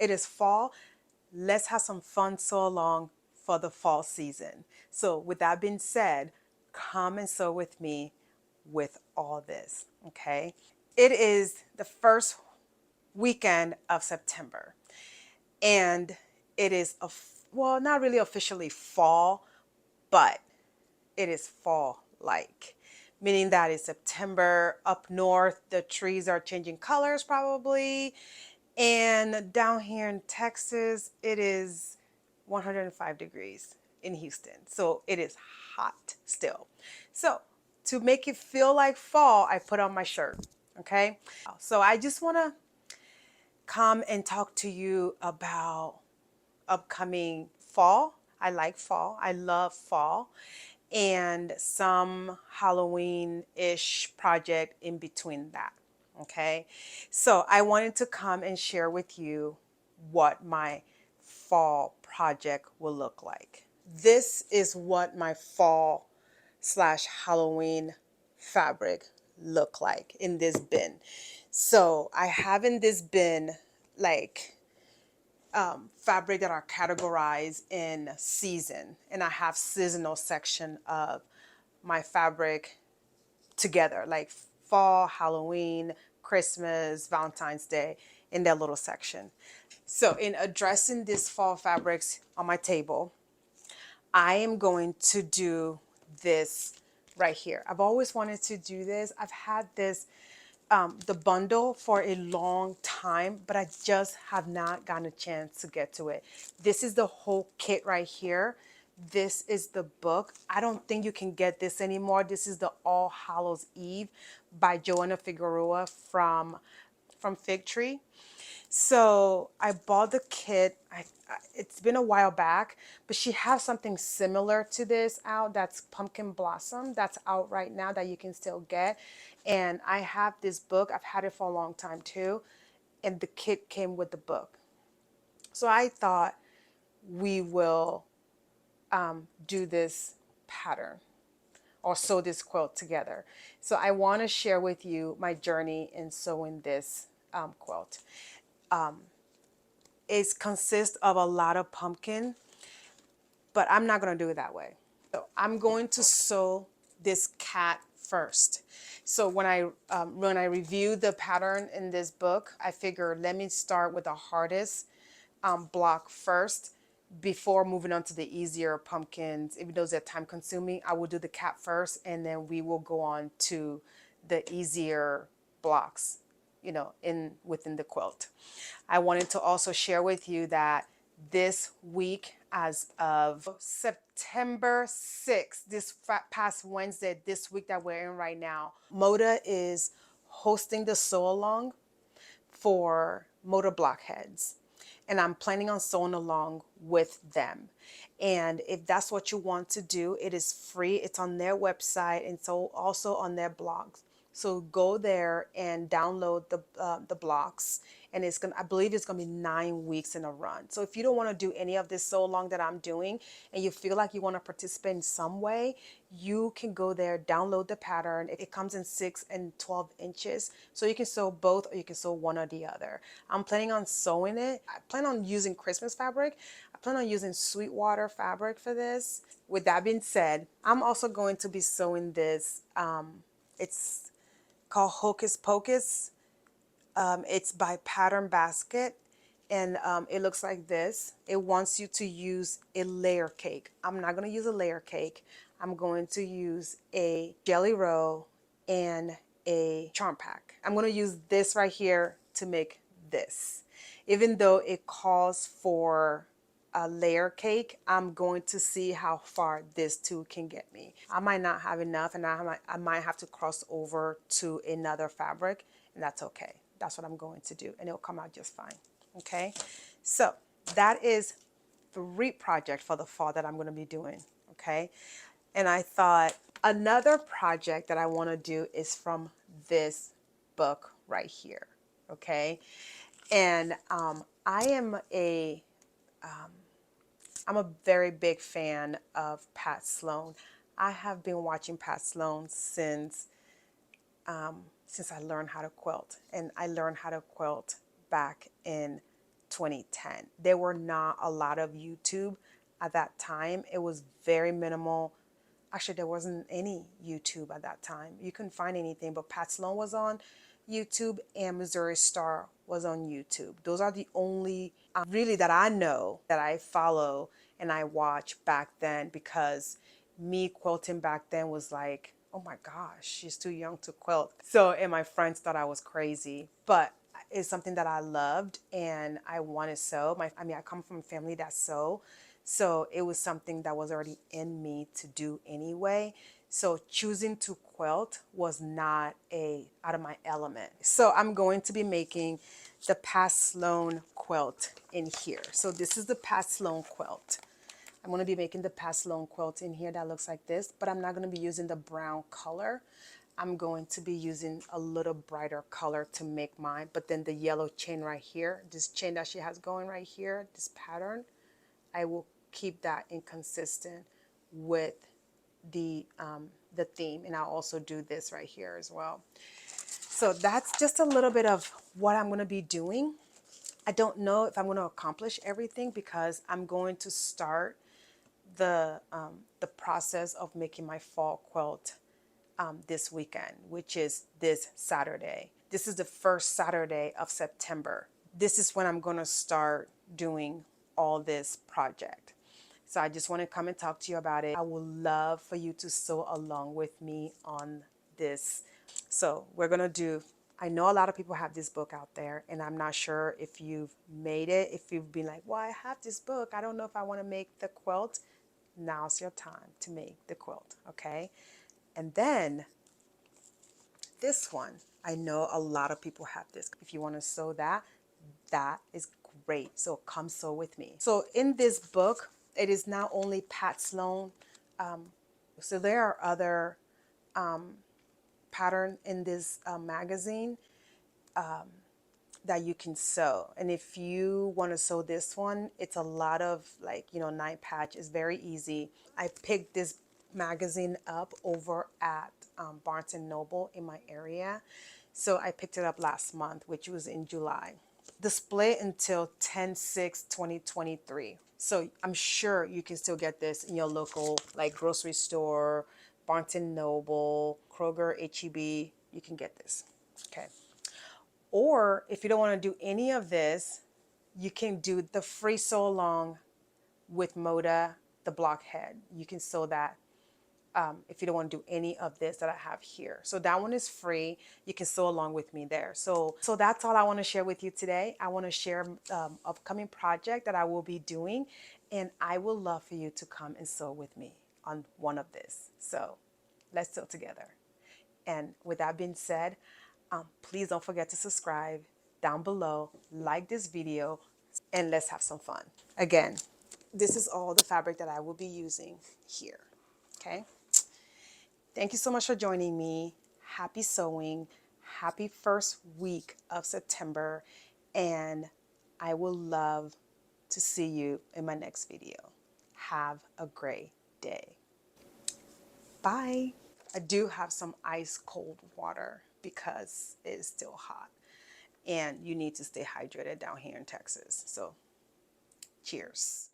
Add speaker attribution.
Speaker 1: It is fall. Let's have some fun sew along for the fall season. So with that being said, come and sew with me with all this, okay? It is the first weekend of September, and it is, well, not really officially fall, but it is fall-like, meaning that it's September. Up north, the trees are changing colors probably, and down here in Texas, it is 105 degrees in Houston. So it is hot still. So to make it feel like fall, I put on my shirt. Okay. So I just want to come and talk to you about upcoming fall. I like fall. I love fall. And some Halloween-ish project in between that. Okay. So I wanted to come and share with you what my fall project will look like. This is what my fall slash Halloween fabric look like in this bin. So I have in this bin like fabric that are categorized in season, and I have seasonal section of my fabric together, like fall, Halloween, Christmas, Valentine's Day, in that little section. So in addressing these fall fabrics on my table, I am going to do this right here. I've always wanted to do this. I've had this the bundle for a long time, but I just have not gotten a chance to get to it. This is the whole kit right here. This is the book. I don't think you can get this anymore. This is the All Hallows Eve by Joanna Figueroa from Fig Tree. So I bought the kit. It's been a while back, but she has something similar to this out. That's Pumpkin Blossom. That's out right now that you can still get. And I have this book. I've had it for a long time too. And the kit came with the book. So I thought we will do this pattern or sew this quilt together. So I want to share with you my journey in sewing this quilt. It consists of a lot of pumpkin, but I'm not going to do it that way. So I'm going to sew this cat first. So when I review the pattern in this book, I figured let me start with the hardest block first before moving on to the easier pumpkins. Even though they're time consuming, I will do the cat first, and then we will go on to the easier blocks, you know, within the quilt. I wanted to also share with you that this week, as of September 6th, this past Wednesday, this week that we're in right now, Moda is hosting the sew along for Moda blockheads. And I'm planning on sewing along with them. And if that's what you want to do, it is free. It's on their website and so also on their blogs. So go there and download the blocks, and it's gonna, I believe it's gonna be 9 weeks in a run. So if you don't want to do any of this so long that I'm doing, and you feel like you want to participate in some way, you can go there, download the pattern. It comes in 6 and 12 inches, so you can sew both or you can sew one or the other. I'm planning on sewing it. I plan on using Christmas fabric. I plan on using Sweetwater fabric for this. With that being said, I'm also going to be sewing this. It's called Hocus Pocus. It's by Pattern Basket, and it looks like this. It wants you to use a layer cake. I'm not going to use a layer cake. I'm going to use a jelly roll and a charm pack. I'm going to use this right here to make this. Even though it calls for a layer cake, I'm going to see how far this too can get me. I might not have enough, and I might have to cross over to another fabric, and that's okay. That's what I'm going to do, and it'll come out just fine. Okay, so that is 3 projects for the fall that I'm going to be doing. Okay, and I thought another project that I want to do is from this book right here. Okay, and I'm a very big fan of Pat Sloan. I have been watching Pat Sloan since I learned how to quilt, and I learned how to quilt back in 2010. There were not a lot of YouTube at that time. It was very minimal. Actually, there wasn't any YouTube at that time. You couldn't find anything, but Pat Sloan was on YouTube and Missouri Star was on YouTube. Those are the only really that I know that I follow and I watch back then, because me quilting back then was like, oh my gosh, she's too young to quilt. So, and my friends thought I was crazy, but it's something that I loved and I want to sew. I come from a family that sew. So it was something that was already in me to do anyway. So choosing to quilt was not out of my element. So I'm going to be making the Pat Sloan quilt in here. So this is the Pat Sloan quilt. I'm going to be making the Pat Sloan quilt in here that looks like this, but I'm not going to be using the brown color. I'm going to be using a little brighter color to make mine. But then the yellow chain right here, this chain that she has going right here, this pattern, I will keep that inconsistent with the theme, and I'll also do this right here as well. So that's just a little bit of what I'm going to be doing. I don't know if I'm going to accomplish everything because I'm going to start the process of making my fall quilt this weekend, which is this Saturday. This is the first Saturday of September. This is when I'm going to start doing all this project. So I just want to come and talk to you about it. I would love for you to sew along with me on this. So we're going to do, I know a lot of people have this book out there, and I'm not sure if you've made it, if you've been like, well, I have this book, I don't know if I want to make the quilt. Now's your time to make the quilt, okay? And then this one, I know a lot of people have this. If you want to sew that, that is great. So come sew with me. So in this book, it is not only Pat Sloan. So there are other patterns in this magazine that you can sew. And if you want to sew this one, it's a lot of 9 patch. It's very easy. I picked this magazine up over at Barnes and Noble in my area. So I picked it up last month, which was in July. Display until 10/6/2023. So I'm sure you can still get this in your local grocery store, Barnes and Noble, Kroger, HEB. You can get this. Okay. Or if you don't want to do any of this, you can do the free sew along with Moda, the blockhead. You can sew that if you don't want to do any of this that I have here. So that one is free. You can sew along with me there. So that's all I want to share with you today. I want to share upcoming project that I will be doing, and I would love for you to come and sew with me on one of this. So let's sew together. And with that being said, please don't forget to subscribe down below, like this video, and let's have some fun. Again, this is all the fabric that I will be using here. Okay. Thank you so much for joining me. Happy sewing. Happy first week of September. And I will love to see you in my next video. Have a great day. Bye. I do have some ice cold water because it is still hot. And you need to stay hydrated down here in Texas. So cheers.